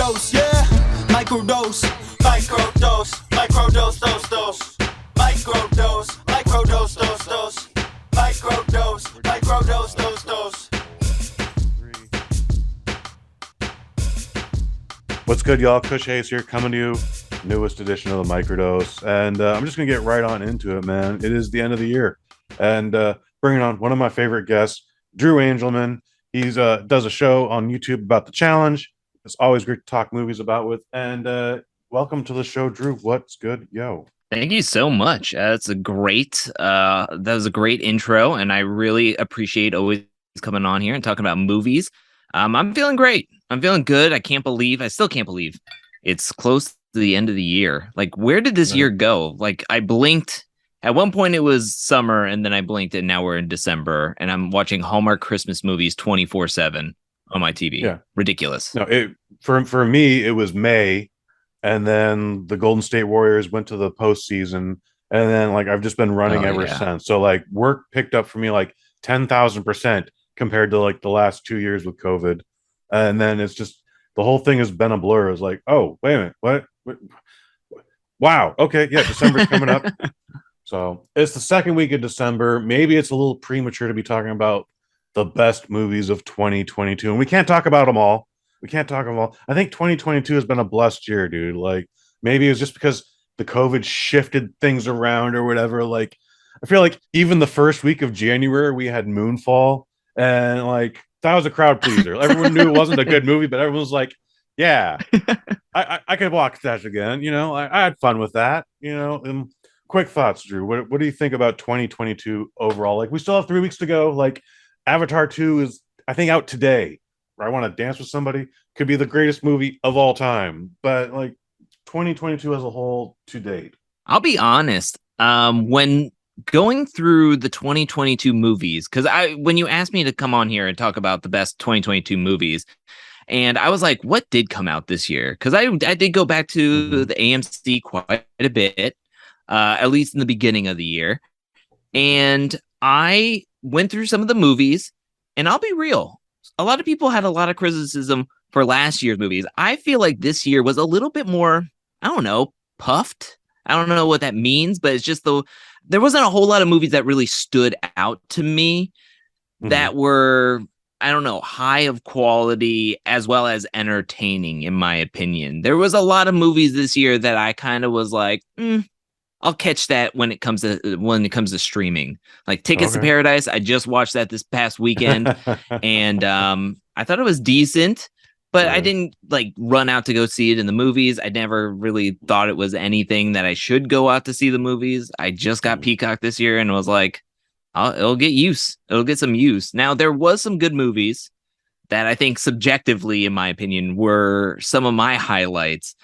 Microdose, yeah. Microdose, microdose, microdose, dose. Microdose, microdose, dose. Microdose, microdose, dose. What's good, y'all? Kush Hayes here, coming to you, newest edition of the Microdose, and I'm just gonna get right on into it, man. It is the end of the year, and bringing on one of my favorite guests, Drew Angelman. He's does a show on YouTube about the challenge. It's always great to talk movies about with, and welcome to the show, Drew. What's good, yo? Thank you so much. That's a great. That was a great intro, and I really appreciate always coming on here and talking about movies. I'm feeling great. I'm feeling good. I still can't believe it's close to the end of the year. Like, where did this year go? Like, I blinked. At one point it was summer, and then I blinked, and now we're in December, and I'm watching Hallmark Christmas movies 24/7 on my TV. Yeah, ridiculous. No, for me it was May, and then the Golden State Warriors went to the postseason, and then like I've just been running ever since. So like work picked up for me like 10,000% compared to like the last 2 years with COVID, and then it's just the whole thing has been a blur. It's like, oh wait a minute, what? Wow, okay, yeah, December's coming up. So it's the second week of December. Maybe it's a little premature to be talking about the best movies of 2022, and we can't talk about them all. I think 2022 has been a blessed year, dude. Like, maybe it was just because the COVID shifted things around or whatever. Like, I feel like even the first week of January we had Moonfall, and like that was a crowd pleaser. Everyone knew it wasn't a good movie, but everyone was like, yeah, I could watch that again. You know, I had fun with that, you know. And quick thoughts, Drew. What do you think about 2022 overall? Like, we still have 3 weeks to go. Like, Avatar 2 is, I think, out today. I Want to Dance with Somebody could be the greatest movie of all time. But like 2022 as a whole to date. I'll be honest. When going through the 2022 movies, because when you asked me to come on here and talk about the best 2022 movies, and I was like, what did come out this year? Because I did go back to the AMC quite a bit. At least in the beginning of the year. And I went through some of the movies, and I'll be real. A lot of people had a lot of criticism for last year's movies. I feel like this year was a little bit more, I don't know, puffed. I don't know what that means, but it's just there wasn't a whole lot of movies that really stood out to me that were, I don't know, high of quality as well as entertaining, in my opinion. There was a lot of movies this year that I kind of was like, I'll catch that when it comes to streaming. Like Tickets to Paradise, I just watched that this past weekend, and I thought it was decent, but I didn't like run out to go see it in the movies. I never really thought it was anything that I should go out to see the movies. I just got Peacock this year and was like, it'll get some use. Now, there was some good movies that I think subjectively, in my opinion, were some of my highlights,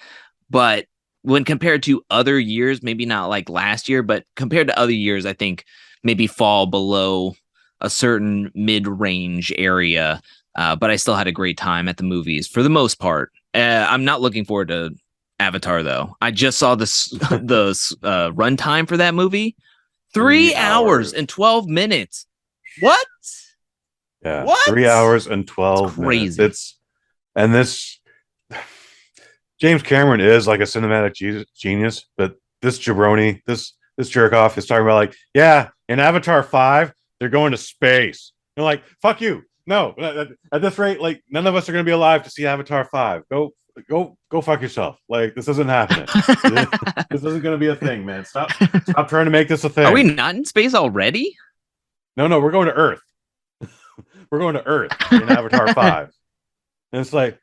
but when compared to other years, maybe not like last year, but compared to other years, I think maybe fall below a certain mid-range area. But I still had a great time at the movies for the most part. I'm not looking forward to Avatar, though. I just saw the runtime for that movie. 3 hours and 12 minutes. What? Yeah. What? 3 hours and 12 minutes. It's this James Cameron is like a cinematic genius, but this jabroni, this jerk off is talking about like, yeah, in Avatar 5, they're going to space. You're like, fuck you. No, at this rate, like none of us are going to be alive to see Avatar 5. Go fuck yourself. Like, this isn't happening. This isn't going to be a thing, man. Stop trying to make this a thing. Are we not in space already? No, we're going to Earth. We're going to Earth in Avatar 5. And it's like,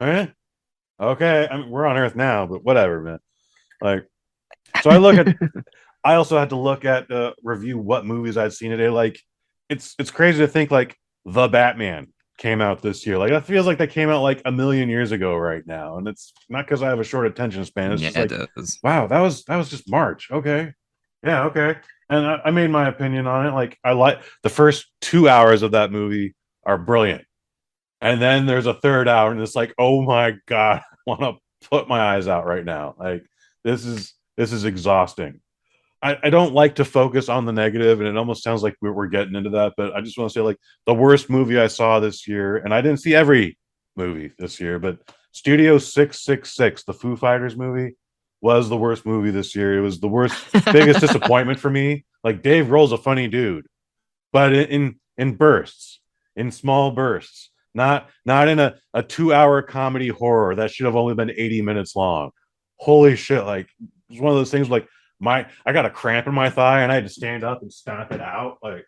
okay, I mean, we're on Earth now, but whatever, man. Like, so I also had to look at review what movies I'd seen today. Like, it's crazy to think like The Batman came out this year. Like, that feels like that came out like a million years ago right now, and it's not because I have a short attention span. It's just like, wow, that was just March. Okay, yeah, okay. And I made my opinion on it. Like, I like the first 2 hours of that movie are brilliant. And then there's a third hour, and it's like, oh my God, I want to put my eyes out right now. Like, this is exhausting. I don't like to focus on the negative, and it almost sounds like we're getting into that, but I just want to say, like, the worst movie I saw this year, and I didn't see every movie this year, but Studio 666, the Foo Fighters movie, was the worst movie this year. It was the worst, biggest disappointment for me. Like Dave Grohl's a funny dude, but in bursts, in small bursts, not in a 2 hour comedy horror that should have only been 80 minutes long. Holy shit! Like it's one of those things like I got a cramp in my thigh and I had to stand up and stomp it out. Like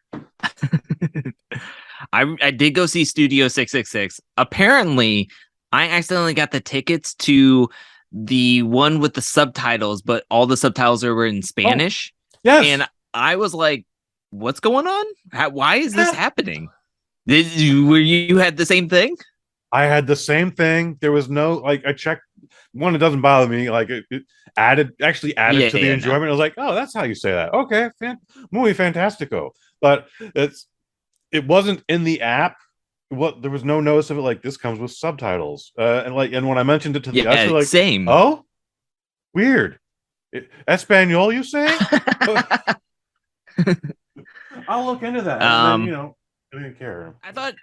I did go see Studio 666. Apparently, I accidentally got the tickets to the one with the subtitles, but all the subtitles were in Spanish. Oh, yes. And I was like, what's going on? Why is this happening? You had the same thing? I had the same thing. There was no, like, I checked one, it doesn't bother me. Like it added to the enjoyment. No. I was like, oh, that's how you say that. Okay. Movie fantastico. But it wasn't in the app. There was no notice of it. Like this comes with subtitles. And when I mentioned it to the usher, like, same. Oh, weird. Espanol, you say? I'll look into that. And then, I didn't care. I thought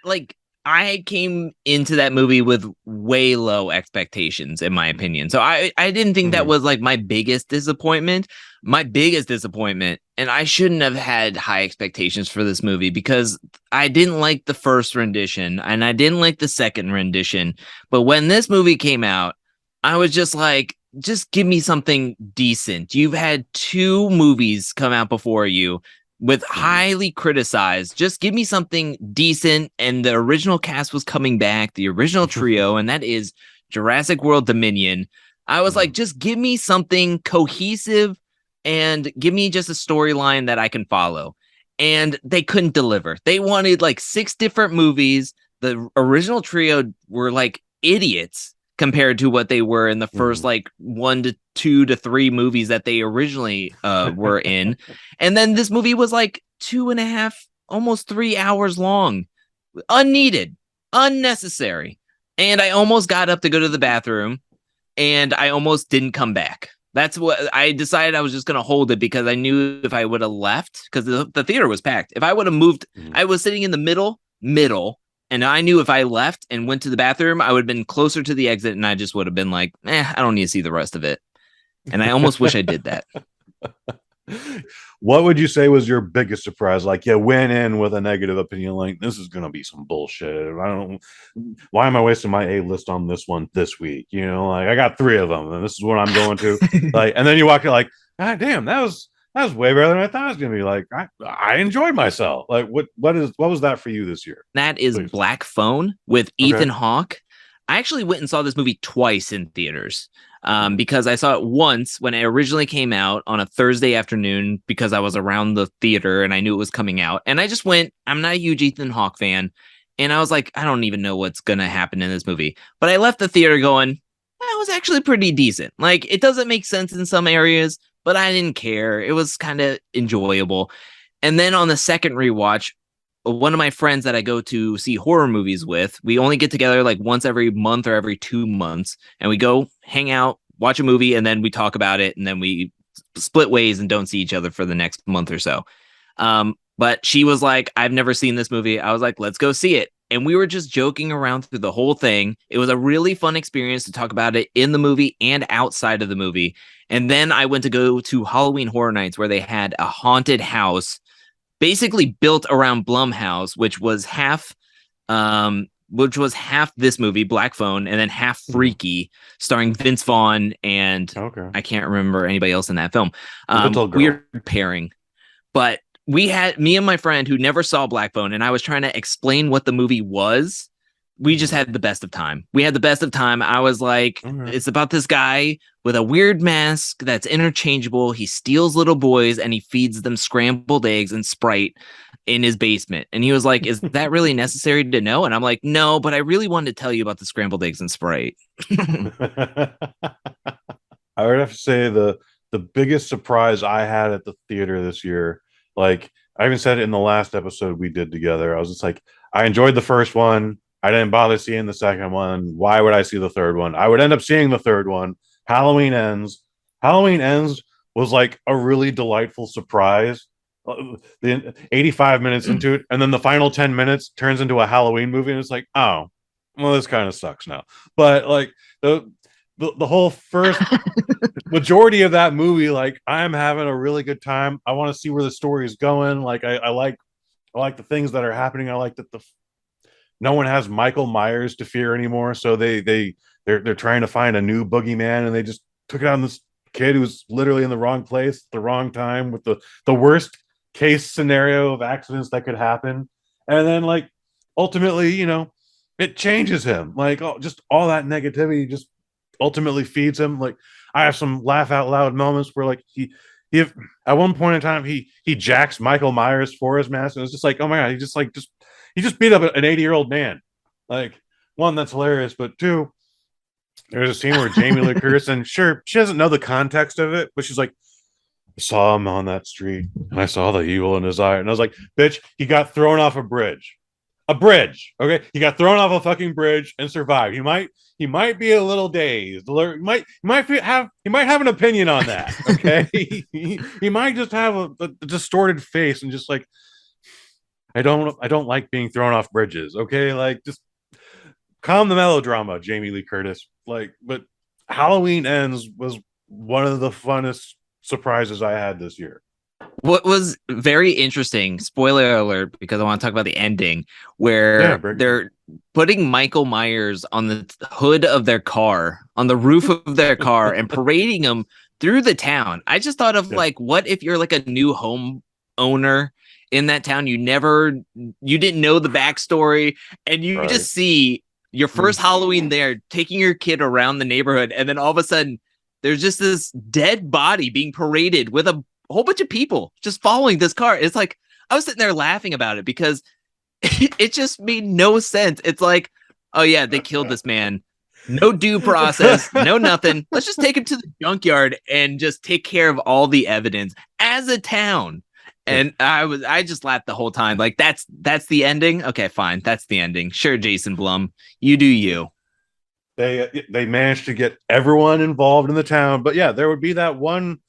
I came into that movie with way low expectations, in my opinion. So I didn't think that was like my biggest disappointment. My biggest disappointment, and I shouldn't have had high expectations for this movie because I didn't like the first rendition and I didn't like the second rendition. But when this movie came out, I was just like, just give me something decent. You've had 2 movies come out before you with highly criticized. Just give me something decent. And the original cast was coming back, the original trio, and that is Jurassic World Dominion. I was like, just give me something cohesive and give me just a storyline that I can follow. And they couldn't deliver. They wanted like 6 different movies. The original trio were like idiots compared to what they were in the first like 1 to 2 to 3 movies that they originally were in. And then this movie was like 2.5, almost 3 hours long. Unneeded, unnecessary. And I almost got up to go to the bathroom and I almost didn't come back. That's what I decided. I was just going to hold it because I knew if I would have left, because the theater was packed. If I would have moved, I was sitting in the middle, and I knew if I left and went to the bathroom, I would have been closer to the exit, and I just would have been like, I don't need to see the rest of it. And I almost wish I did that. What would you say was your biggest surprise? Like, you went in with a negative opinion, like, this is going to be some bullshit. Why am I wasting my A list on this one this week? Like, I got 3 of them, and this is what I'm going to. Like, and then you walk in like, God damn, that was way better than I thought it was going to be. Like, I enjoyed myself. Like, what was that for you this year? That is Please. Black Phone with Ethan Hawke. I actually went and saw this movie twice in theaters. Because I saw it once when it originally came out on a Thursday afternoon because I was around the theater and I knew it was coming out. And I just went. I'm not a huge Ethan Hawke fan. And I was like, I don't even know what's going to happen in this movie. But I left the theater going, that was actually pretty decent. Like, it doesn't make sense in some areas, but I didn't care. It was kind of enjoyable. And then on the second rewatch, one of my friends that I go to see horror movies with, we only get together like once every month or every 2 months, and we go hang out, watch a movie, and then we talk about it, and then we split ways and don't see each other for the next month or so. But she was like, I've never seen this movie. I was like, let's go see it. And we were just joking around through the whole thing. It was a really fun experience to talk about it in the movie and outside of the movie. And then I went to go to Halloween Horror Nights where they had a haunted house basically built around Blumhouse, which was half this movie, Black Phone, and then half Freaky, starring Vince Vaughn and I can't remember anybody else in that film. Weird pairing. But we had me and my friend who never saw Black Phone, and I was trying to explain what the movie was. We just had the best of time. We had the best of time. I was like, It's about this guy with a weird mask that's interchangeable. He steals little boys and he feeds them scrambled eggs and Sprite in his basement. And he was like, is that really necessary to know? And I'm like, no, but I really wanted to tell you about the scrambled eggs and Sprite. I would have to say the biggest surprise I had at the theater this year, like I even said it in the last episode we did together. I was just like, I enjoyed the first one. I didn't bother seeing the second one. Why would I see the third one? I would end up seeing the third one. Halloween Ends. Halloween Ends was like a really delightful surprise. The 85 minutes into it, and then the final 10 minutes turns into a Halloween movie, and it's like, oh, well, this kind of sucks now. But like the whole first majority of that movie, like I'm having a really good time. I want to see where the story is going. Like I like the things that are happening. I like that the no one has Michael Myers to fear anymore. So they're trying to find a new boogeyman, and they just took it on this kid who's literally in the wrong place at the wrong time with the worst case scenario of accidents that could happen. And then like ultimately, it changes him. Like just all that negativity just ultimately feeds him. Like I have some laugh out loud moments where like he at one point in time he jacks Michael Myers for his mask, and it's just like, oh my god, he just beat up an 80-year-old man. Like, one, that's hilarious, but two, there's a scene where Jamie Lee Curtis, and sure, she doesn't know the context of it, but she's like, I saw him on that street, and I saw the evil in his eye, and I was like, bitch, he got thrown off a bridge. A bridge, okay? He got thrown off a fucking bridge and survived. He might be a little dazed. He might have an opinion on that, okay? he might just have a distorted face and just like, I don't like being thrown off bridges. Okay, like just calm the melodrama, Jamie Lee Curtis. Like, but Halloween Ends was one of the funnest surprises I had this year. What was very interesting, spoiler alert, because I want to talk about the ending, where they're putting Michael Myers on the hood of their car, on the roof of their car, and parading him through the town. I just thought of like, what if you're like a new home owner in that town, you didn't know the backstory, and you just see your first Halloween there, taking your kid around the neighborhood, and then all of a sudden there's just this dead body being paraded with a whole bunch of people just following this car. It's like, I was sitting there laughing about it because it just made no sense. It's like, oh yeah, they killed this man, no due process, no nothing, let's just take him to the junkyard and just take care of all the evidence as a town. And I just laughed the whole time. Like, that's the ending. Okay, fine. That's the ending. Sure, Jason Blum, you do you. They managed to get everyone involved in the town, but yeah, there would be that one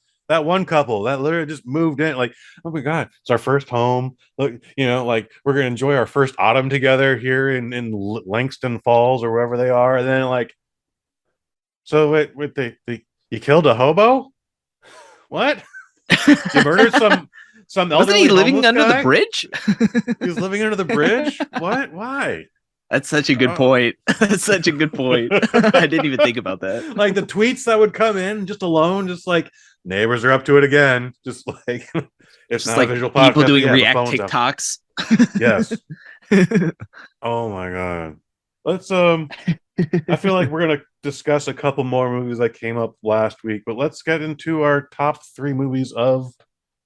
couple that literally just moved in. Like, oh my god, it's our first home. Look, like we're gonna enjoy our first autumn together here in Langston Falls or wherever they are. And then like, so you killed a hobo? What? You murdered some elderly Wasn't he living under guy? the bridge? He was living under the bridge? What? Why? That's such a good point. That's such a good point. I didn't even think about that. Like the tweets that would come in just alone, just like neighbors are up to it again. Just like it's just not like a visual people podcast. doing React TikToks. Yes. Oh my god. Let's I feel like we're gonna discuss a couple more movies that came up last week, but let's get into our top 3 movies of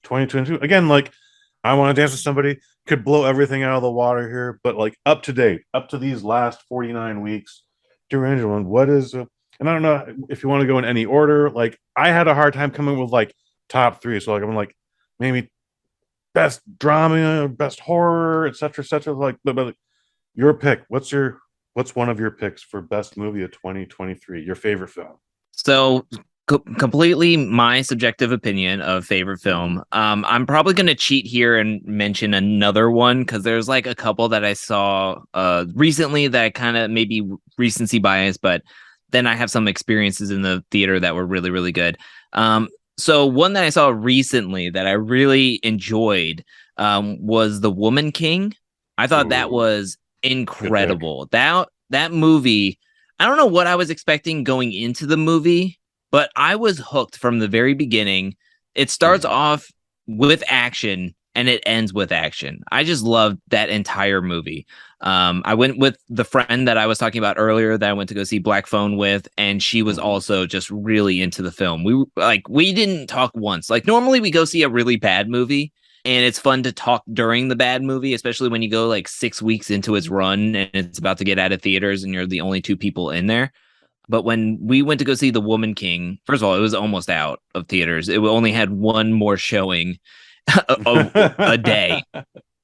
2022. Again, like I Want to Dance with Somebody could blow everything out of the water here, but like up to date, up to these last 49 weeks, Dear Angelman, what is and I don't know if you want to go in any order. Like I had a hard time coming with like top 3, so like I'm like maybe best drama, best horror, etc., etc. Like, but your pick. What's one of your picks for best movie of 2023? Your favorite film? So completely my subjective opinion of favorite film. I'm probably going to cheat here and mention another one because there's like a couple that I saw recently that kind of maybe recency bias, but then I have some experiences in the theater that were really, really good. So one that I saw recently that I really enjoyed was The Woman King. I thought that was incredible. That movie, I don't know what I was expecting going into the movie, but I was hooked from the very beginning. It starts off with action and it ends with action. I just loved that entire movie. I went with the friend that I was talking about earlier that I went to go see Black Phone with, and she was also just really into the film. We didn't talk once. Like normally we go see a really bad movie and it's fun to talk during the bad movie, especially when you go like 6 weeks into its run and it's about to get out of theaters and you're the only 2 people in there. But when we went to go see The Woman King, first of all, it was almost out of theaters. It only had one more showing a day.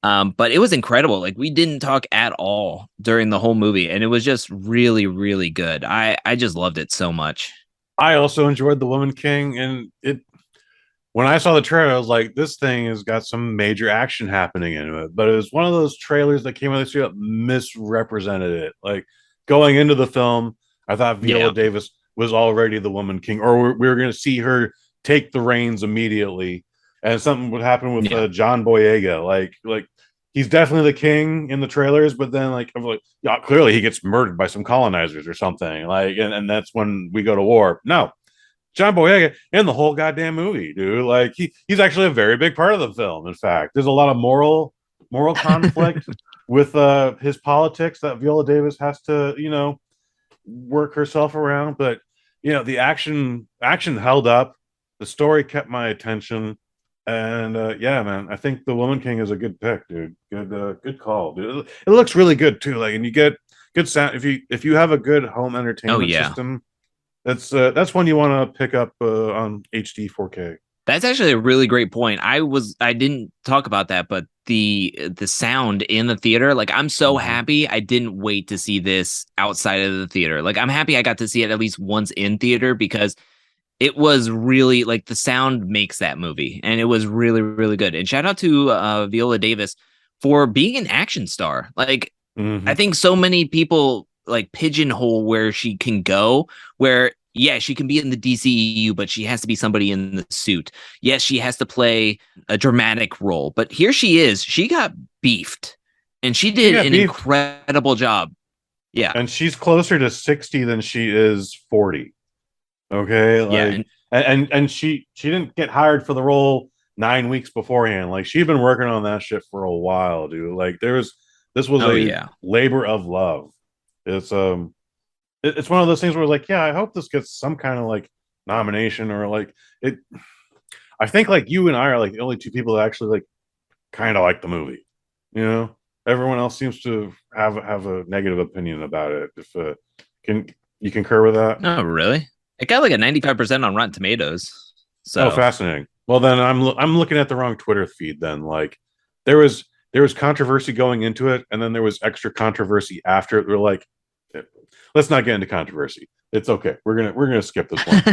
But it was incredible. Like we didn't talk at all during the whole movie. And it was just really, really good. I just loved it so much. I also enjoyed The Woman King. And when I saw the trailer, I was like, this thing has got some major action happening in it. But it was one of those trailers that came out this year that misrepresented it. Like going into the film, I thought Viola Yeah. Davis was already the Woman King, or we were going to see her take the reins immediately, and something would happen with Yeah. John Boyega. Like he's definitely the king in the trailers, but then like I'm like, yeah, clearly he gets murdered by some colonizers or something. Like, and that's when we go to war. No, John Boyega in the whole goddamn movie, dude. Like he's actually a very big part of the film. In fact, there's a lot of moral conflict with his politics that Viola Davis has to, work herself around. But the action held up. The story kept my attention. And yeah, man, I think the Woman King is a good pick, dude. Good call, dude. It looks really good too. Like, and you get good sound if you have a good home entertainment system. That's one you want to pick up on HD 4K. That's actually a really great point. I didn't talk about that, but the sound in the theater, like I'm so happy I didn't wait to see this outside of the theater. Like I'm happy I got to see it at least once in theater because it was really like the sound makes that movie and it was really, really good. And shout out to Viola Davis for being an action star. Like I think so many people like pigeonhole where she can go, where yeah, she can be in the DCEU, but she has to be somebody in the suit. Yes, she has to play a dramatic role, but here she is. She got beefed and she did an incredible job. Yeah. And she's closer to 60 than she is 40. Okay. Like, yeah. And she didn't get hired for the role 9 weeks beforehand. Like she'd been working on that shit for a while, dude. Like this was a labor of love. It's one of those things where like, yeah, I hope this gets some kind of like nomination or like it. I think like you and I are like the only two people that actually like kind of like the movie. Everyone else seems to have a negative opinion about it. If can you concur with that? Oh, really? It got like a 95% on Rotten Tomatoes. So fascinating. Well, then I'm looking at the wrong Twitter feed. Then like there was controversy going into it, and then there was extra controversy after it. We're like, let's not get into controversy. It's okay. We're gonna skip this one.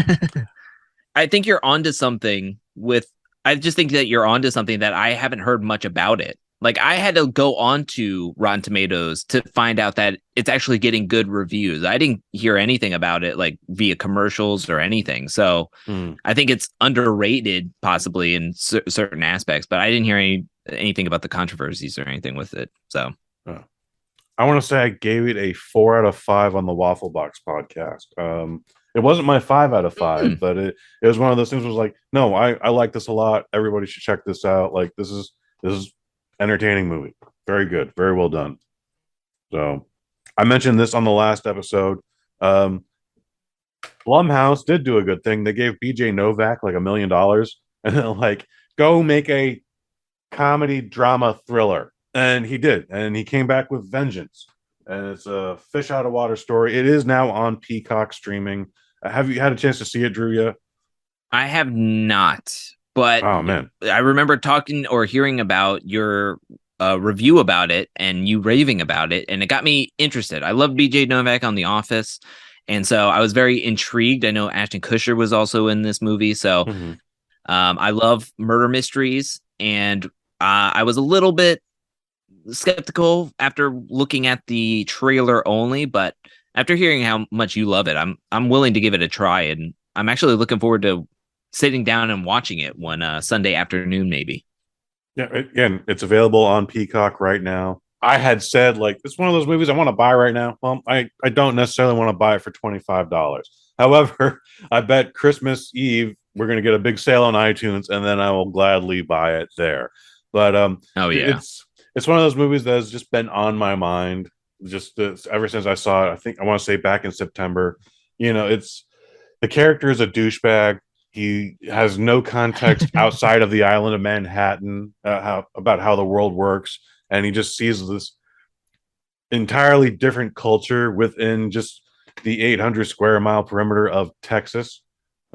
I think you're onto something with. I just think that you're onto something that I haven't heard much about it. Like I had to go on to Rotten Tomatoes to find out that it's actually getting good reviews. I didn't hear anything about it like via commercials or anything. So I think it's underrated possibly in certain aspects, but I didn't hear anything about the controversies or anything with it. So I want to say I gave it a 4 out of 5 on the Waffle Box podcast. It wasn't my 5 out of 5, but it was one of those things where it was like, no, I like this a lot. Everybody should check this out. Like this is entertaining movie. Very good. Very well done. So I mentioned this on the last episode. Blumhouse did do a good thing. They gave BJ Novak like $1 million and then like go make a comedy drama thriller. And he did. And he came back with vengeance. And it's a fish out of water story. It is now on Peacock streaming. Have you had a chance to see it, Drew, yet? I have not. But oh man, I remember talking or hearing about your review about it and you raving about it, and it got me interested. I love BJ Novak on The Office, and so I was very intrigued. I know Ashton Kutcher was also in this movie, so I love murder mysteries, and I was a little bit skeptical after looking at the trailer only, but after hearing how much you love it, I'm willing to give it a try, and I'm actually looking forward to sitting down and watching it one Sunday afternoon, maybe. Yeah, again, it's available on Peacock right now. I had said like it's one of those movies I want to buy right now. Well, I don't necessarily want to buy it for $25. However, I bet Christmas Eve we're going to get a big sale on iTunes, and then I will gladly buy it there. But it's one of those movies that has just been on my mind just ever since I saw it. I think I want to say back in September. It's the character is a douchebag. He has no context outside of the island of Manhattan about how the world works, and he just sees this entirely different culture within just the 800 square mile perimeter of Texas.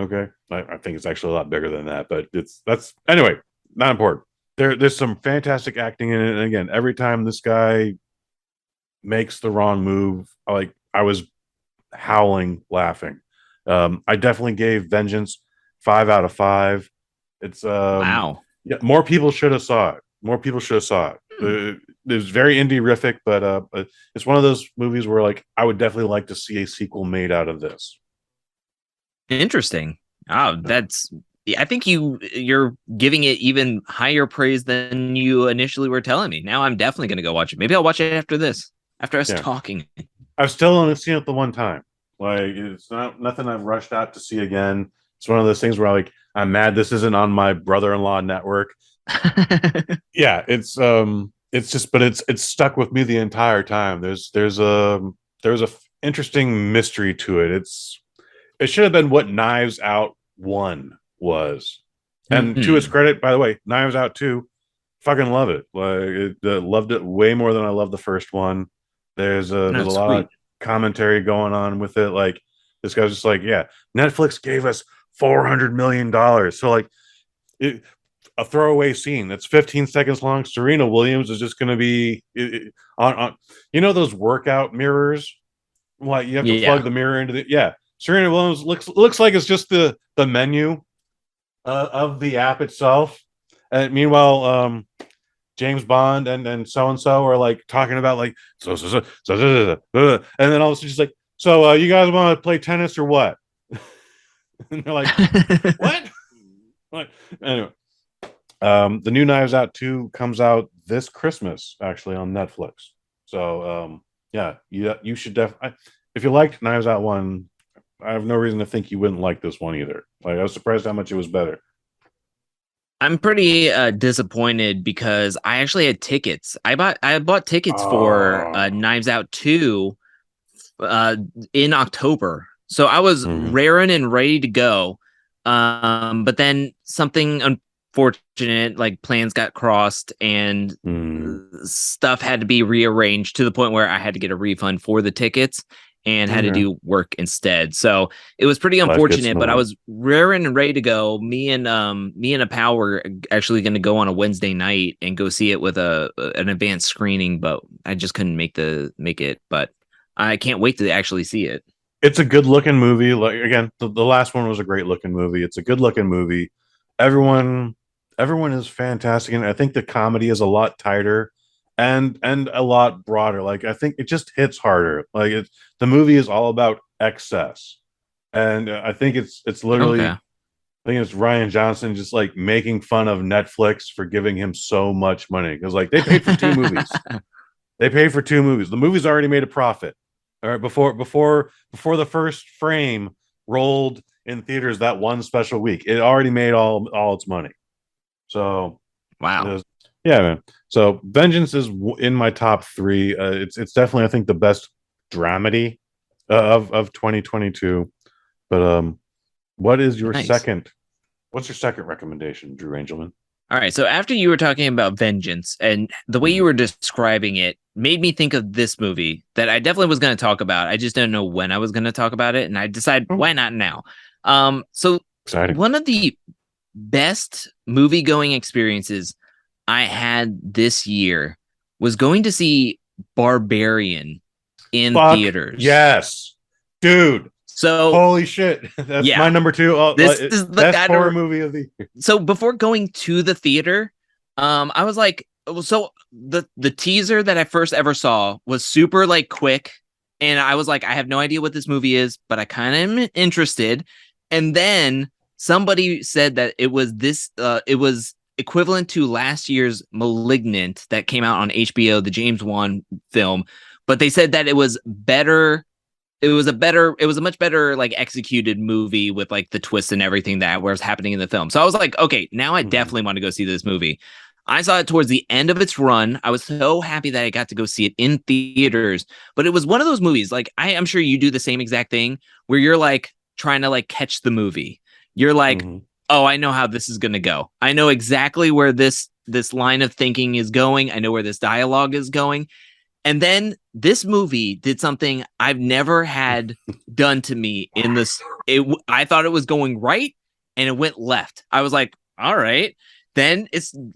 Okay, I think it's actually a lot bigger than that, but that's anyway, not important. There's some fantastic acting in it, and again, every time this guy makes the wrong move, I was howling laughing. I definitely gave Vengeance 5 out of 5. It's wow. Yeah, more people should have saw it. It's very indie-rific, but it's one of those movies where like I would definitely like to see a sequel made out of this. Interesting. Oh, that's. I think you're giving it even higher praise than you initially were telling me. Now I'm definitely going to go watch it. Maybe I'll watch it after this, after us talking. I've still only seen it the one time. Like it's not nothing I've rushed out to see again. It's one of those things where like I'm mad this isn't on my brother-in-law network. Yeah, it's just, but it's stuck with me the entire time. There's a interesting mystery to it. It should have been what Knives Out 1 was. And to its credit, by the way, Knives Out 2, fucking love it. Like loved it way more than I loved the first one. There's a lot of commentary going on with it. Like this guy's just like, yeah, Netflix gave us $400 million. So like a throwaway scene that's 15 seconds long. Serena Williams is just going to be on those workout mirrors. Like you have to plug the mirror into the Serena Williams looks like it's just the menu of the app itself. And meanwhile, James Bond and so are like talking about like so, and then all of a sudden she's like, so you guys want to play tennis or what? And they're like, what? Like, anyway, the new Knives Out 2 comes out this Christmas actually on Netflix. So you should definitely, if you liked Knives Out 1, I have no reason to think you wouldn't like this one either. Like I was surprised how much it was better. I'm pretty disappointed because I actually had tickets. I bought tickets for Knives Out 2 in October. So I was raring and ready to go. But then something unfortunate, like plans got crossed and stuff had to be rearranged to the point where I had to get a refund for the tickets and had to do work instead. So it was pretty unfortunate, but I was raring and ready to go. Me and a pal were actually going to go on a Wednesday night and go see it with an advanced screening, but I just couldn't make it. But I can't wait to actually see it. It's a good looking movie. Like again, the last one was a great looking movie. It's a good looking movie. Everyone is fantastic, and I think the comedy is a lot tighter and a lot broader. Like I think it just hits harder. Like the movie is all about excess, and I think it's literally. Okay. I think it's Ryan Johnson just like making fun of Netflix for giving him so much money because like they paid for 2 movies. They paid for 2 movies. The movie's already made a profit. All right, before the first frame rolled in theaters that one special week, it already made all its money. So wow, yeah, man. So Vengeance is in my top 3. It's definitely I think the best dramedy of 2022. But what is your second? What's your second recommendation, Drew Angelman? All right. So after you were talking about Vengeance and the way you were describing it made me think of this movie that I definitely was going to talk about. I just don't know when I was going to talk about it. And I decided, why not now? So exciting. One of the best movie going experiences I had this year was going to see Barbarian in theaters. Yes, dude. So holy shit, that's my number 2. This is the best horror movie of the year. So before going to the theater, I was like, so the teaser that I first ever saw was super like quick, and I was like, I have no idea what this movie is, but I kind of am interested. And then somebody said that it was it was equivalent to last year's Malignant that came out on HBO, the James Wan film, but they said that it was better. It was a much better like executed movie with like the twists and everything that was happening in the film. So I was like, okay, now I definitely want to go see this movie. I saw it towards the end of its run. I was so happy that I got to go see it in theaters, but it was one of those movies. Like I'm sure you do the same exact thing where you're like trying to like catch the movie. You're like, oh, I know how this is going to go. I know exactly where this line of thinking is going. I know where this dialogue is going. And then this movie did something I've never had done to me in this. I thought it was going right and it went left. I was like, all right. Then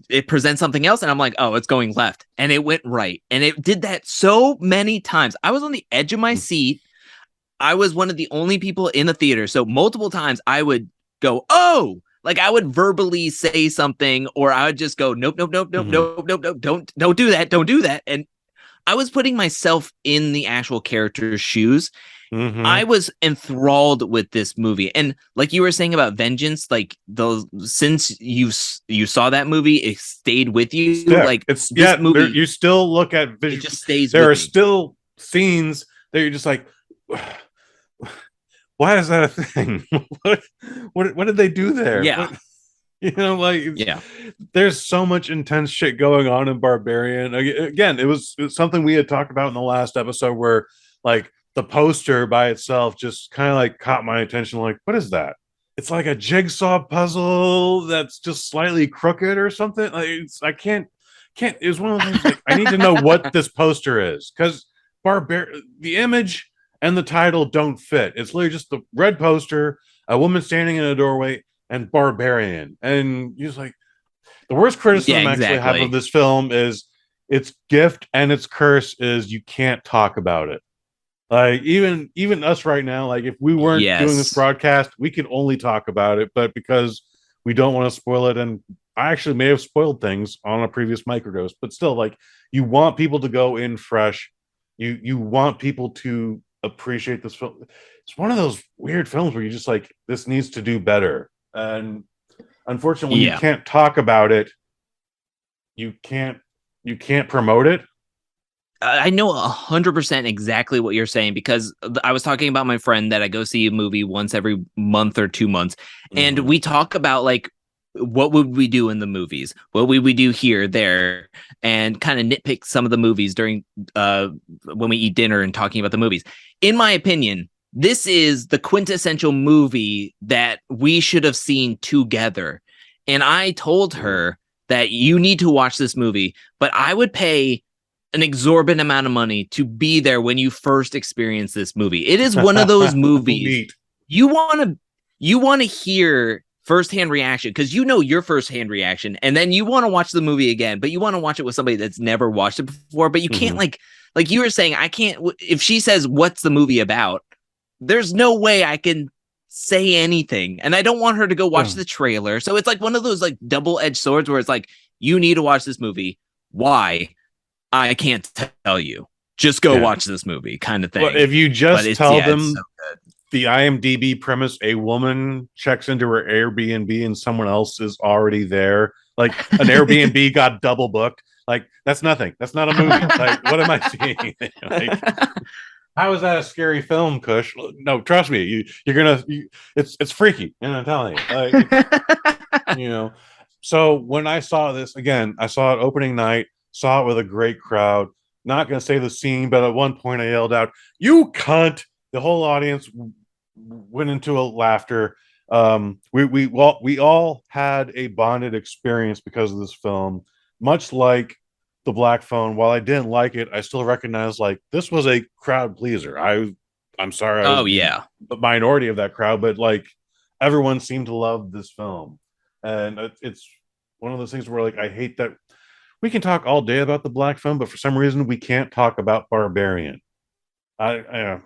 it presents something else and I'm like, oh, it's going left. And it went right. And it did that so many times. I was on the edge of my seat. I was one of the only people in the theater. So multiple times I would go, oh, Like I would verbally say something, or I would just go, nope, nope, nope, nope, nope, nope, nope, don't do that, don't do that. And I was putting myself in the actual character's shoes. I was enthralled with this movie, and like you were saying about vengeance, like those since you saw that movie, it stayed with you. Like it's this movie, you still look at it just stays. There with are me. still scenes that you're just like, why is that a thing? what did they do there? Yeah. Like there's so much intense shit going on in Barbarian. Again, it was something we had talked about in the last episode where like the poster by itself just kind of like caught my attention. Like, what is that? It's like a jigsaw puzzle that's just slightly crooked or something. Like I can't. It was one of those things like I need to know what this poster is because the image and the title don't fit. It's literally just the red poster, a woman standing in a doorway, and Barbarian. And you're just like, the worst criticism I actually have of this film is its gift and its curse is you can't talk about it. Like even us right now, like if we weren't doing this broadcast, we could only talk about it, but because we don't want to spoil it, and I actually may have spoiled things on a previous microdose, but still, like you want people to go in fresh. You want people to appreciate this film. It's one of those weird films where you're just like, this needs to do better. And unfortunately, when you can't talk about it, you can't promote it. I know 100% exactly what you're saying because I was talking about my friend that I go see a movie once every month or 2 months, and we talk about like what would we do in the movies, what would we do here, there, and kind of nitpick some of the movies during when we eat dinner and talking about the movies. In my opinion, this is the quintessential movie that we should have seen together. And I told her that you need to watch this movie, but I would pay an exorbitant amount of money to be there when you first experience this movie. It is one of those movies you want to hear firsthand reaction because you know your firsthand reaction, and then you want to watch the movie again, but you want to watch it with somebody that's never watched it before. But you can't like you were saying, I can't. If she says what's the movie about, there's no way I can say anything, and I don't want her to go watch the trailer. So it's like one of those like double-edged swords where it's like you need to watch this movie. Why? I can't tell you. Just go watch this movie, kind of thing. Well, if you just tell them the IMDb premise, a woman checks into her Airbnb and someone else is already there, like an Airbnb got double booked. Like that's nothing. That's not a movie. Like what am I seeing? Like, how is that a scary film, Kush? No, trust me. It's freaky, and I'm telling you. Like, So when I saw this again, I saw it opening night. Saw it with a great crowd. Not going to say the scene, but at one point I yelled out, "You cunt!" The whole audience went into a laughter. We all had a bonded experience because of this film. Much like The Black Phone, while I didn't like it, I still recognize like this was a crowd pleaser. I'm sorry. I was the minority of that crowd, but like everyone seemed to love this film, and it's one of those things where like I hate that. We can talk all day about The Black Phone, but for some reason we can't talk about Barbarian. I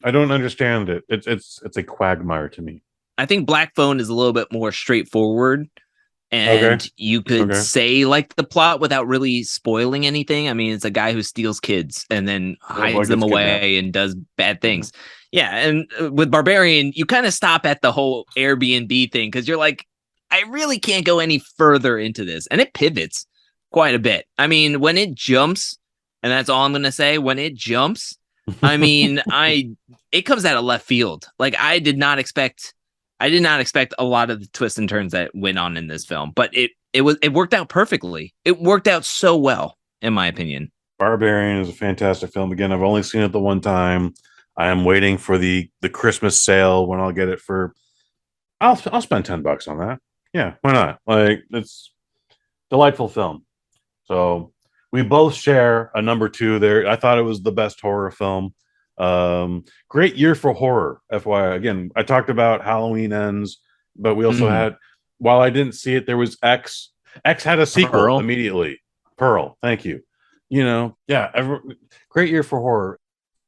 don't understand it. It's a quagmire to me. I think Black Phone is a little bit more straightforward, and you could say like the plot without really spoiling anything. I mean, it's a guy who steals kids and then hides them away and does bad things. Yeah, and with Barbarian, you kind of stop at the whole Airbnb thing because you're like, I really can't go any further into this, and it pivots quite a bit. I mean, when it jumps, and that's all I'm going to say, when it jumps, I mean, it comes out of left field. Like I did not expect a lot of the twists and turns that went on in this film, but it worked out perfectly. It worked out so well, in my opinion. Barbarian is a fantastic film. Again, I've only seen it the one time. I am waiting for the Christmas sale when I'll get it for. I'll spend $10 on that. Yeah, why not? Like it's delightful film. So we both share a number 2 there. I thought it was the best horror film. Great year for horror, FYI. Again, I talked about Halloween Ends, but we also had, while I didn't see it, there was X. X had a sequel immediately. Pearl, thank you. Great year for horror.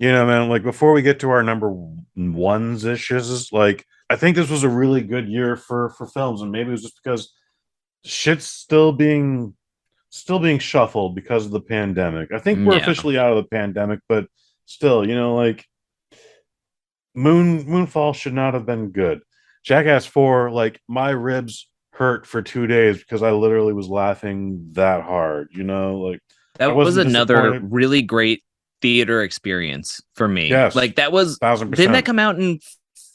Man, like before we get to our number 1s issues, like I think this was a really good year for films, and maybe it was just because shit's still being shuffled because of the pandemic. I think we're Yeah. officially out of the pandemic, but still, like Moonfall should not have been good. Jackass 4, like my ribs hurt for 2 days because I literally was laughing that hard, like I That was wasn't another disappointed. really great theater experience for me. Yes, Like that was, thousand didn't that percent. come out in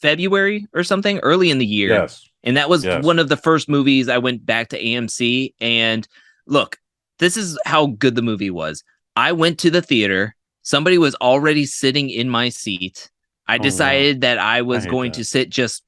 February or something early in the year? Yes, And that was yes. one of the first movies I went back to AMC. And look, this is how good the movie was. I went to the theater. Somebody was already sitting in my seat. I Oh no, decided that I I was hate going that. to sit just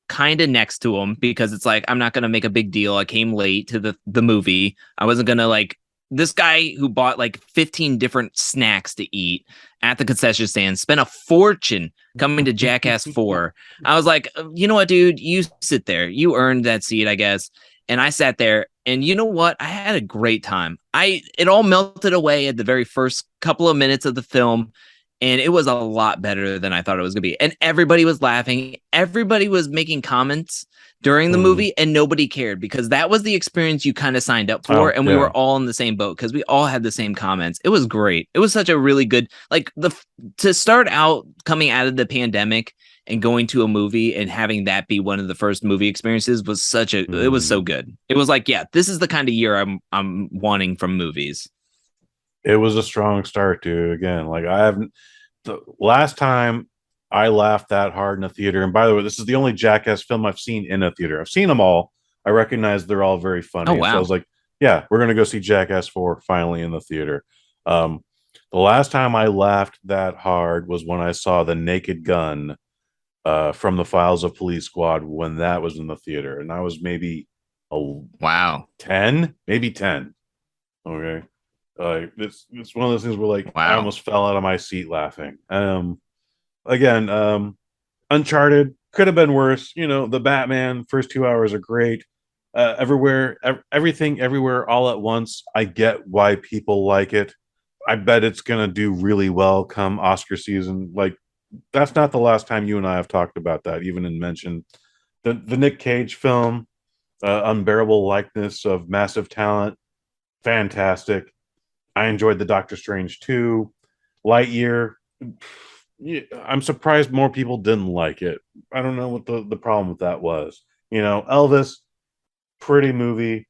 kind of next to him because it's like I'm not going to make a big deal. I came late to the movie. I wasn't going to like this guy who bought like 15 different snacks to eat at the concession stand, spent a fortune coming to Jackass 4. I was like, you know what, dude, you sit there. You earned that seat, I guess. And I sat there and you know what? I had a great time. It all melted away at the very first couple of minutes of the film. And it was a lot better than I thought it was going to be. And everybody was laughing. Everybody was making comments during the Mhm. movie, and nobody cared because that was the experience you kind of signed up for. Oh And we yeah. were all in the same boat because we all had the same comments. It was great. It was such a really good, like, to start out coming out of the pandemic and going to a movie and having that be one of the first movie experiences was it was so Mhm. good. It was like, yeah, this is the kind of year I'm wanting from movies. It was a strong start, dude. Again, like I haven't the last time I laughed that hard in a theater, and by the way, this is the only Jackass film I've seen in a theater. I've seen them all. I recognize they're all very Oh, funny. So I wow. was like, yeah, we're gonna go see Jackass 4 finally in the theater. Um, the last time I laughed that hard was when I saw The Naked Gun from the Files of Police Squad when that was in the theater, and I was maybe a Wow. 10, maybe 10. Okay. It's one of those things where like I Wow. almost fell out of my seat laughing. Again, Uncharted could have been worse. The Batman first 2 hours are great. Everything, everywhere, all at once. I get why people like it. I bet it's gonna do really well come Oscar season. Like that's not the last time you and I have talked about that, even in mention. The Nick Cage film, Unbearable Likeness of Massive Talent, fantastic. I enjoyed the Doctor Strange 2. Lightyear, yeah, I'm surprised more people didn't like it. I don't know what the problem with that was. Elvis, pretty movie.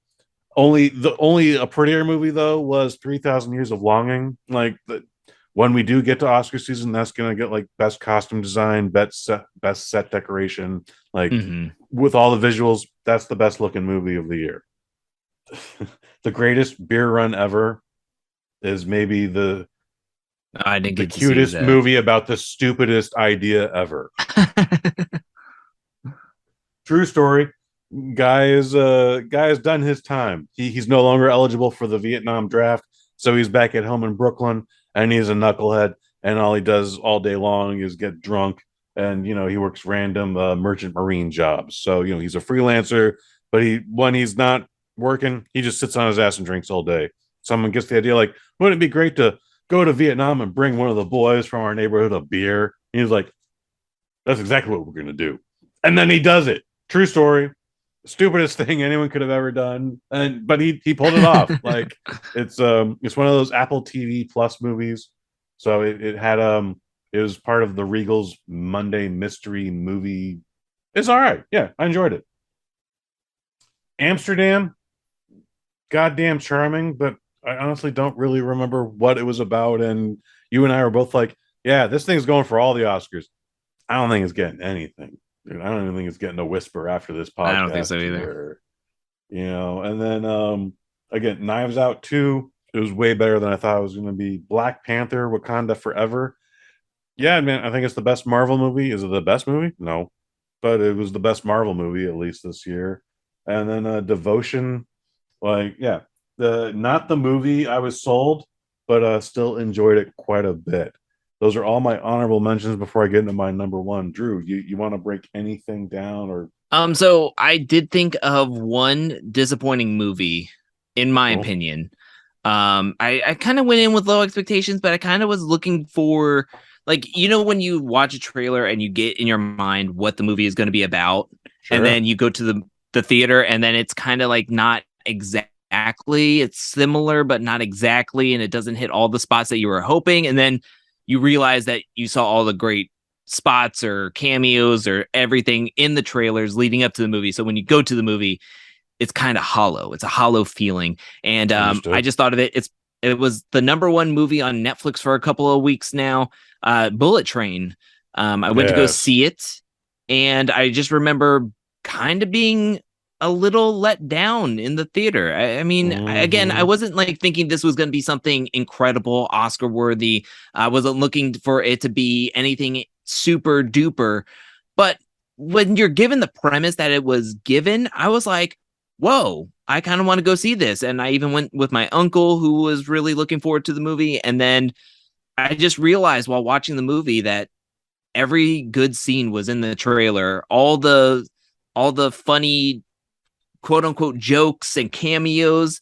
Only a prettier movie though was 3,000 Years of Longing. When we do get to Oscar season, that's gonna get like best costume design, best set decoration. Like Hmm. with all the visuals, that's the best looking movie of the year. The greatest beer run ever is maybe I didn't the get to see cutest that. movie about the stupidest idea ever. True story. Guy has done his time. He's no longer eligible for the Vietnam draft, so he's back at home in Brooklyn, and he's a knucklehead. And all he does all day long is get drunk, and he works random merchant marine jobs. So he's a freelancer, but when he's not working, he just sits on his ass and drinks all day. Someone gets the idea, like, wouldn't it be great to go to Vietnam and bring one of the boys from our neighborhood a beer? And he's like, that's exactly what we're gonna do. And then he does it. True story. Stupidest thing anyone could have ever done. But he pulled it off. Like it's one of those Apple TV Plus movies. So it was part of the Regal's Monday mystery movie. It's all right. Yeah, I enjoyed it. Amsterdam, goddamn charming, but I honestly don't really remember what it was about. And you and I were both like, yeah, this thing's going for all the Oscars. I don't think it's getting anything. Dude, I don't even think it's getting a whisper after this I don't think podcast. so either. And then again, Knives Out 2, it was way better than I thought it was going to be. Black Panther, Wakanda Forever. Yeah, man, I think it's the best Marvel movie. Is it the best movie? No, but it was the best Marvel movie at least this year. And then Devotion, like, yeah, the not the movie I was sold, but still enjoyed it quite a bit. Those are all my honorable mentions before I get into my number one. Drew, you want to break anything down or So I did think of one disappointing movie, in my oh, opinion. I kind of went in with low expectations, but I kind of was looking for like, you know, when you watch a trailer and you get in your mind what the movie is going to be about, Sure. and then you go to the theater and then it's kind of like not exactly, it's similar, but not exactly. And it doesn't hit all the spots that you were hoping. And then you realize that you saw all the great spots or cameos or everything in the trailers leading up to the movie. So when you go to the movie, it's kind of hollow. It's a hollow feeling. And I just thought of it. It was the #1 movie on Netflix for a couple of weeks now. Bullet Train. I went to go see it, and I just remember kind of being a little let down in the theater. I mean, again, I wasn't like thinking this was going to be something incredible, Oscar worthy. I wasn't looking for it to be anything super duper. But when you're given the premise that it was given, I was like, whoa, I kind of want to go see this. And I even went with my uncle, who was really looking forward to the movie. And then I just realized while watching the movie that every good scene was in the trailer. All the funny quote unquote jokes and cameos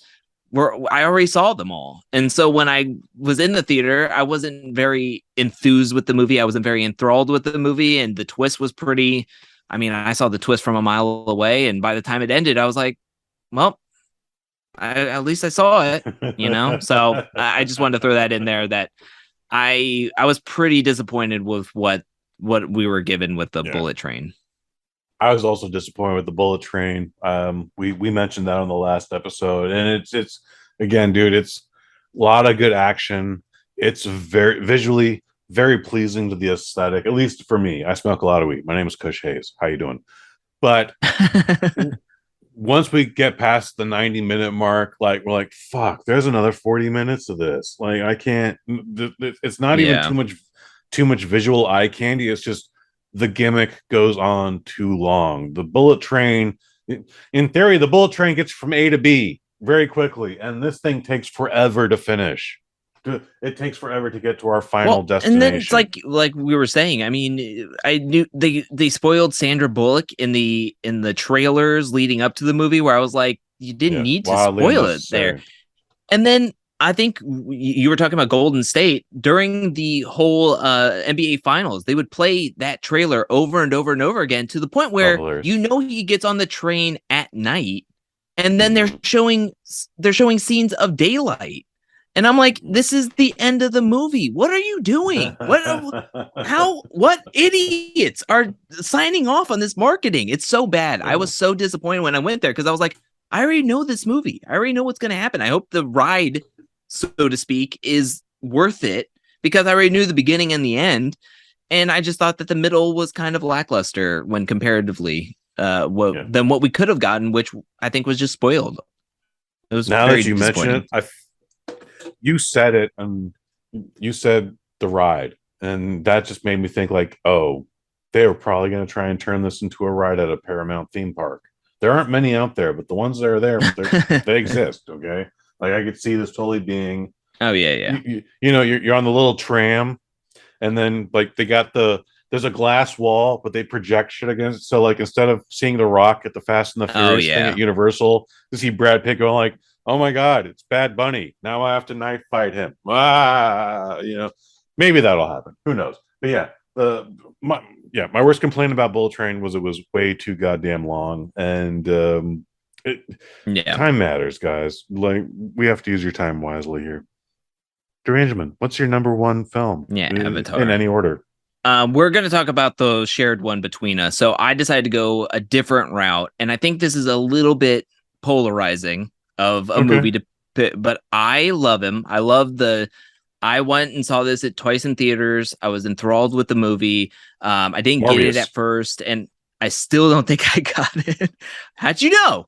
I already saw them all. And so when I was in the theater, I wasn't very enthused with the movie. I wasn't very enthralled with the movie. And the twist was pretty, I mean, I saw the twist from a mile away. And by the time it ended, I was like, well, at least I saw it, you know? So I just wanted to throw that in there, that I was pretty disappointed with what we were given with the Bullet Train. I was also disappointed with the Bullet Train. We mentioned that on the last episode, and it's again, dude, it's a lot of good action. It's very visually very pleasing to the aesthetic, at least for me. I smoke a lot of weed. My name is Kush Hayes. How you doing? But once we get past the 90-minute mark, like, we're like, fuck, there's another 40 minutes of this. Like, I can't, it's not even too much visual eye candy. It's just the gimmick goes on too long. The Bullet Train, in theory, the Bullet Train gets from A to B very quickly, and this thing takes forever to finish. It takes forever to get to our final destination. And then it's like we were saying. I mean, I knew they spoiled Sandra Bullock in the trailers leading up to the movie, where I was like, you didn't need to spoil it there. And then I think you were talking about Golden State during the whole NBA Finals. They would play that trailer over and over and over again, to the point where he gets on the train at night, and then they're showing scenes of daylight. And I'm like, this is the end of the movie. What are you doing? What idiots are signing off on this marketing? It's so bad. I was so disappointed when I went there, because I was like, I already know this movie. I already know what's going to happen. I hope the ride, so to speak, is worth it, because I already knew the beginning and the end. And I just thought that the middle was kind of lackluster when comparatively than what we could have gotten, which I think was just spoiled. It was now that you mention it, you said it, and you said the ride, and that just made me think, like, oh, they were probably going to try and turn this into a ride at a Paramount theme park. There aren't many out there, but the ones that are there, they exist. Okay, like, I could see this totally being. Oh yeah. You know, you're on the little tram, and then like they got there's a glass wall, but they project shit against it. So like, instead of seeing The Rock at the Fast and the Furious thing at Universal, you see Brad Pitt going like, oh my God, it's Bad Bunny. Now I have to knife fight him. You know, maybe that'll happen. Who knows? But my worst complaint about Bullet Train was it was way too goddamn long. And time matters, guys. Like, we have to use your time wisely here. Derangement, what's your #1 film? Avatar. In any order. We're going to talk about the shared one between us. So I decided to go a different route. And I think this is a little bit polarizing of a movie to pick, but I love him. I went and saw this twice in theaters. I was enthralled with the movie. I didn't get it at first, and I still don't think I got it. How'd you know?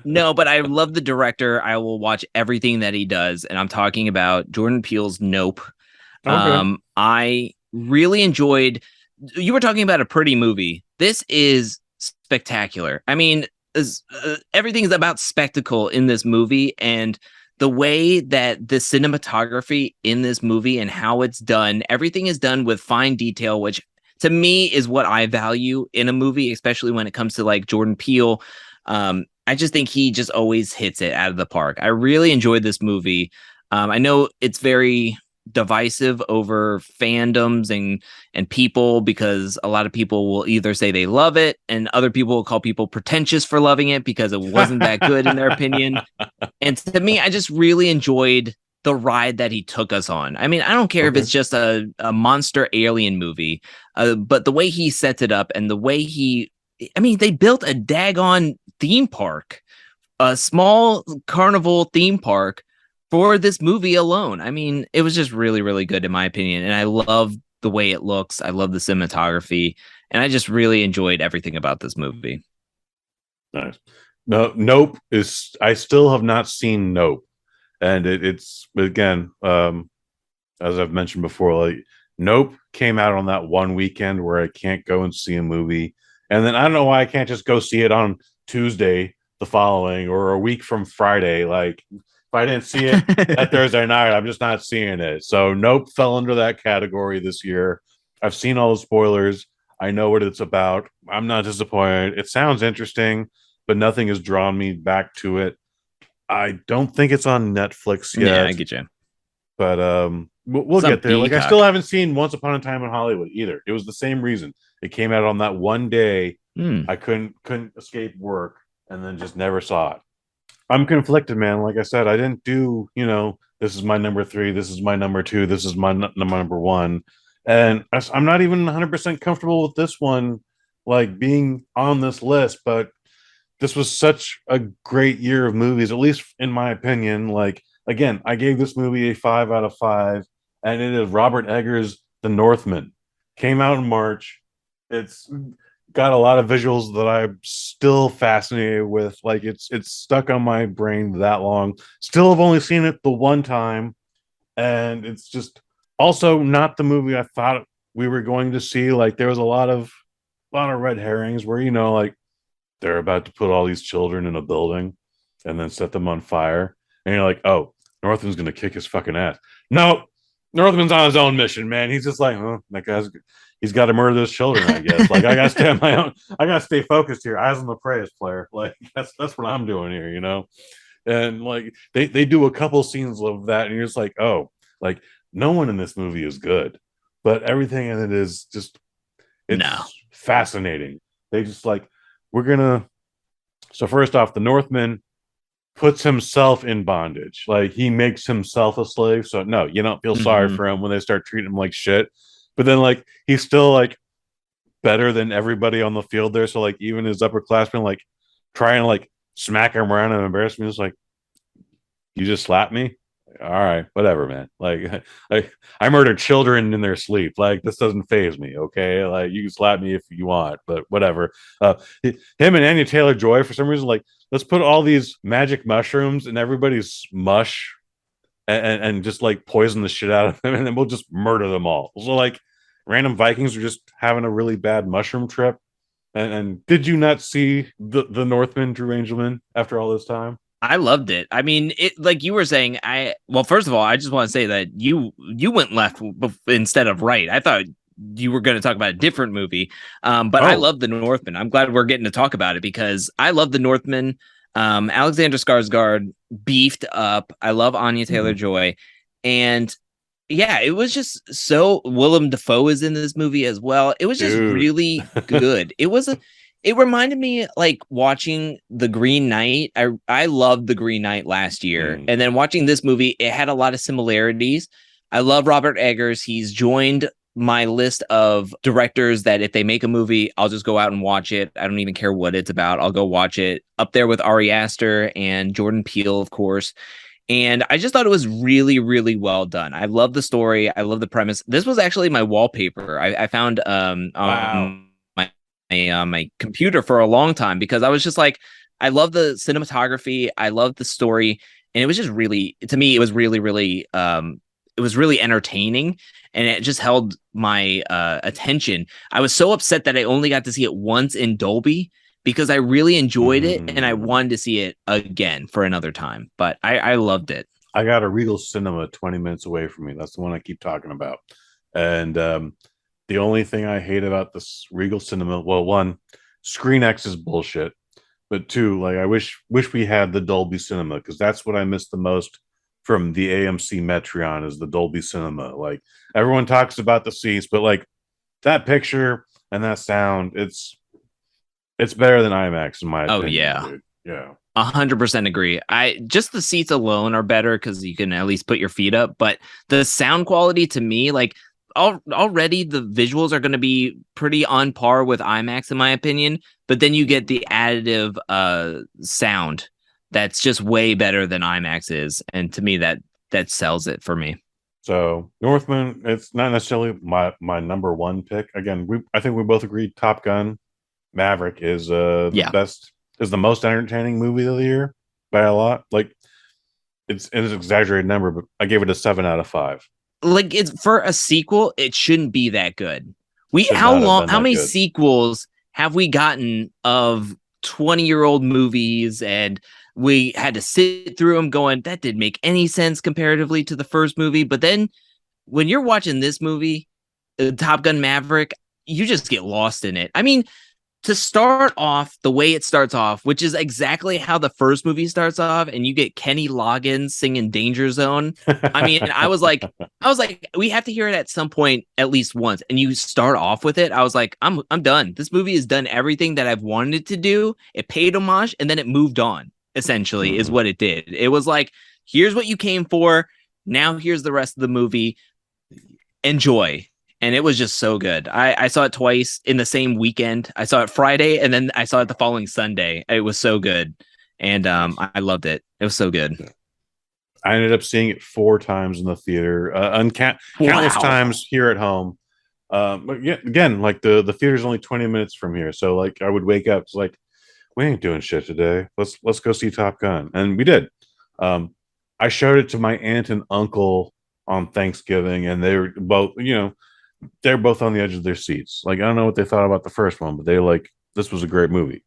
No, but I love the director. I will watch everything that he does, and I'm talking about Jordan Peele's Nope. I really enjoyed. You were talking about a pretty movie. This is spectacular. I mean, everything is about spectacle in this movie, and the way that the cinematography in this movie and how it's done, everything is done with fine detail, which to me is what I value in a movie, especially when it comes to like Jordan Peele. I just think he just always hits it out of the park. I really enjoyed this movie. I know it's very divisive over fandoms and people, because a lot of people will either say they love it and other people will call people pretentious for loving it because it wasn't that good in their opinion. And to me, I just really enjoyed the ride that he took us on. I mean, I don't care if it's just a monster alien movie, but the way he sets it up and the way they built a daggone theme park, a small carnival theme park for this movie alone. I mean, it was just really, really good in my opinion. And I love the way it looks. I love the cinematography. And I just really enjoyed everything about this movie. Nice. No, Nope is, I still have not seen Nope. And it's again, as I've mentioned before, like Nope came out on that one weekend where I can't go and see a movie. And then I don't know why I can't just go see it on Tuesday the following or a week from Friday. Like if I didn't see it that Thursday night, I'm just not seeing it. So Nope fell under that category this year. I've seen all the spoilers. I know what it's about. I'm not disappointed. It sounds interesting, but nothing has drawn me back to it. I don't think it's on Netflix yet. Yeah, I get you. But we'll get there. Like I still haven't seen Once Upon a Time in Hollywood either. It was the same reason. It came out on that one day. I couldn't escape work and then just never saw it. I'm conflicted, man. Like I said, I didn't do, this is my number 3, this is my number 2, this is my number 1. And I'm not even 100% comfortable with this one, like being on this list, but this was such a great year of movies, at least in my opinion. Like, again, I gave this movie a 5 out of 5, and it is Robert Eggers' The Northman. Came out in March. It's got a lot of visuals that I'm still fascinated with. Like, it's stuck on my brain that long. Still have only seen it the one time, and it's just also not the movie I thought we were going to see. Like, there was a lot of red herrings where, like, they're about to put all these children in a building and then set them on fire. And you're like, oh, Northman's going to kick his fucking ass. No, Northman's on his own mission, man. He's just like, oh, that guy's, he's got to murder those children, I guess. Like, I got to stay on my own. I got to stay focused here. Eyes on the prize, player. Like, that's what I'm doing here, And like, they do a couple scenes of that. And you're just like, oh, like no one in this movie is good, but everything in it is just, it's fascinating. They just like, so first off, the Northman puts himself in bondage. Like he makes himself a slave. So no, you don't feel sorry for him when they start treating him like shit. But then like he's still like better than everybody on the field there. So like even his upperclassmen like trying to like smack him around and embarrass me. It's like, you just slapped me? All right, whatever, man. Like I murdered children in their sleep. Like this doesn't faze me, okay? Like you can slap me if you want, but whatever. Him and Anya Taylor-Joy, for some reason, like let's put all these magic mushrooms in everybody's mush and just like poison the shit out of them, and then we'll just murder them all. So like random Vikings are just having a really bad mushroom trip. And did you not see the Northman, Drew Angelman, after all this time? I loved it. I mean, it like you were saying. First of all, I just want to say that you went left instead of right. I thought you were going to talk about a different movie, but I love The Northman. I'm glad we're getting to talk about it because I love The Northman. Alexander Skarsgård beefed up. I love Anya Taylor-Joy, and yeah, it was just so. Willem Dafoe is in this movie as well. It was just really good. It reminded me like watching The Green Knight. I loved The Green Knight last year. And then watching this movie, it had a lot of similarities. I love Robert Eggers. He's joined my list of directors that if they make a movie, I'll just go out and watch it. I don't even care what it's about. I'll go watch it. Up there with Ari Aster and Jordan Peele, of course. And I just thought it was really, really well done. I love the story. I love the premise. This was actually my wallpaper. I found on my computer for a long time because I was just like, I love the cinematography. I love the story. And it was just really, to me, it was really, really, it was really entertaining. And it just held my attention. I was so upset that I only got to see it once in Dolby because I really enjoyed it and I wanted to see it again for another time. But I loved it. I got a Regal Cinema 20 minutes away from me. That's the one I keep talking about. And the only thing I hate about this Regal Cinema, well, one, Screen X is bullshit. But two, like I wish we had the Dolby Cinema because that's what I miss the most from the AMC Metreon is the Dolby Cinema. Like everyone talks about the seats, but like that picture and that sound, it's better than IMAX in my opinion. Oh yeah. Dude. Yeah. 100% agree. I just the seats alone are better because you can at least put your feet up. But the sound quality to me, like already the visuals are going to be pretty on par with IMAX in my opinion. But then you get the additive sound that's just way better than IMAX is, and to me that sells it for me. So Northman, it's not necessarily my number one pick. Again, I think we both agreed Top Gun Maverick is the best, is the most entertaining movie of the year by a lot. Like it's an exaggerated number, but I gave it a 7 out of 5. Like it's for a sequel, it shouldn't be that good. How many sequels have we gotten of 20-year-old movies, and we had to sit through them going, that didn't make any sense comparatively to the first movie. But then when you're watching this movie, Top Gun Maverick, you just get lost in it. I mean, to start off the way it starts off, which is exactly how the first movie starts off, and you get Kenny Loggins singing Danger Zone. I mean, I was like, we have to hear it at some point, at least once. And you start off with it. I was like, I'm done. This movie has done everything that I've wanted it to do. It paid homage, and then it moved on, essentially, is what it did. It was like, here's what you came for. Now here's the rest of the movie. Enjoy. And it was just so good. I saw it twice in the same weekend. I saw it Friday, and then I saw it the following Sunday. It was so good. And I loved it. It was so good. I ended up seeing it 4 times in the theater, countless times here at home. But yeah, again, like the theater's only 20 minutes from here. So like I would wake up, it's like, we ain't doing shit today. Let's go see Top Gun. And we did. I showed it to my aunt and uncle on Thanksgiving, and they were both, they're both on the edge of their seats. Like, I don't know what they thought about the first one, but they like, this was a great movie.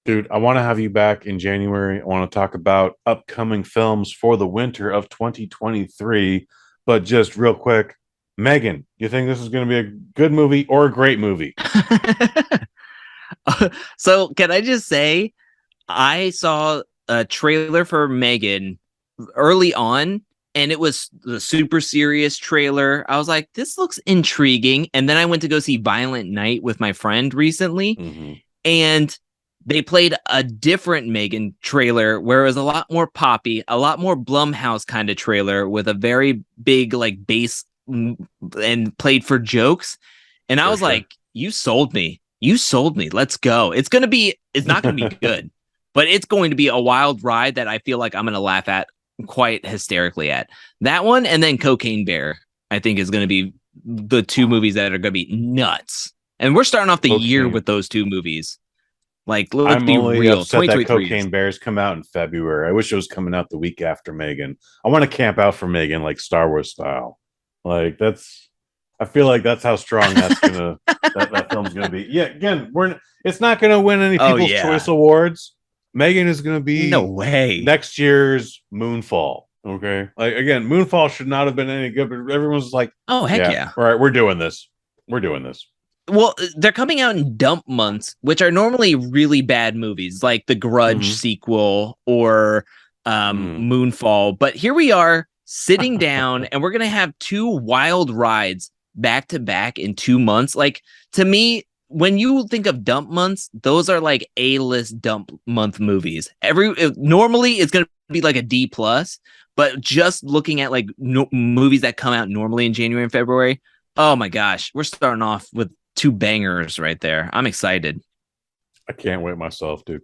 Dude, I want to have you back in January. I want to talk about upcoming films for the winter of 2023. But just real quick, Megan, you think this is going to be a good movie or a great movie? So can I just say, I saw a trailer for Megan early on, and it was the super serious trailer. I was like, this looks intriguing. And then I went to go see Violent Night with my friend recently, and they played a different Megan trailer where it was a lot more poppy, a lot more Blumhouse kind of trailer with a very big like bass and played for jokes. And I was like, you sold me. You sold me. Let's go. It's not going to be good, but it's going to be a wild ride that I feel like I'm going to laugh at quite hysterically at. That one, and then Cocaine Bear, I think is going to be the 2 movies that are going to be nuts. And we're starting off the year with those 2 movies. Like, let's I'm be only real. upset that Cocaine Bears come out in February. I wish it was coming out the week after Megan. I want to camp out for Megan like Star Wars style. Like I feel like that's how strong that film's gonna be. Yeah, again, it's not gonna win any People's Choice Awards. Megan is gonna be no way next year's Moonfall. Okay, like again, Moonfall should not have been any good, but everyone's like, oh heck yeah. All right, we're doing this. Well, they're coming out in dump months, which are normally really bad movies, like the Grudge sequel or Moonfall. But here we are sitting down, and we're gonna have 2 wild rides back to back in 2 months. Like, to me, when you think of dump months, those are like A-list dump month movies. Normally it's gonna be like a D+, but just looking at like movies that come out normally in January and February, oh my gosh, we're starting off with 2 bangers right there. I'm excited. I can't wait myself, dude.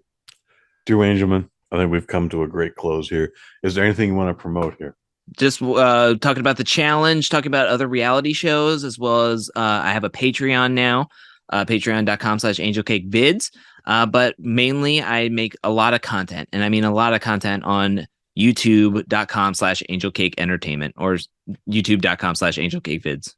Dear Angelman, I think we've come to a great close here. Is there anything you want to promote here? Just talking about the challenge, talking about other reality shows, as well as I have a Patreon now, patreon.com/angelcakevids. But mainly I make a lot of content, and I mean a lot of content on youtube.com/angelcakeentertainment or youtube.com/angelcakevids.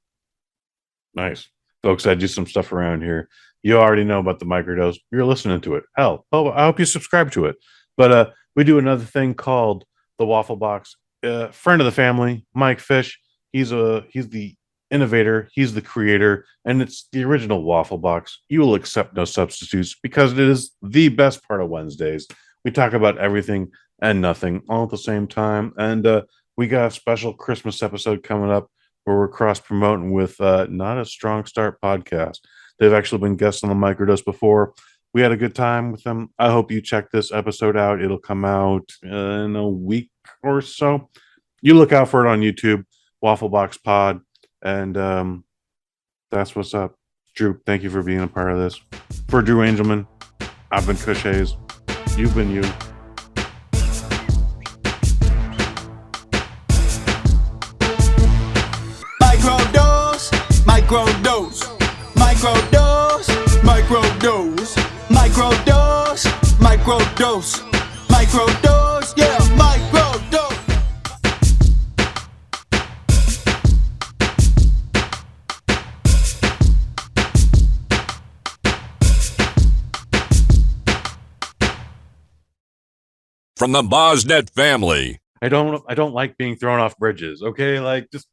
Nice. Folks, I do some stuff around here. You already know about the Microdose. You're listening to it. Hell, I hope you subscribe to it. But we do another thing called the Waffle Box. Friend of the family, Mike Fish. He's the innovator. He's the creator, and it's the original Waffle Box. You will accept no substitutes because it is the best part of Wednesdays. We talk about everything and nothing all at the same time. And we got a special Christmas episode coming up where we're cross promoting with Not a Strong Start podcast. They've actually been guests on the Microdose before. We had a good time with them. I hope you check this episode out. It'll come out in a week or so. You look out for it on YouTube, Waffle Box Pod, and that's what's up. Drew, thank you for being a part of this. For Drew Angelman, I've been Kush Hayes. You've been you. Microdose, microdose, microdose, microdose, microdose, microdose, microdose, yeah, microdose. From the Bosnet family. I don't like being thrown off bridges. Okay, like just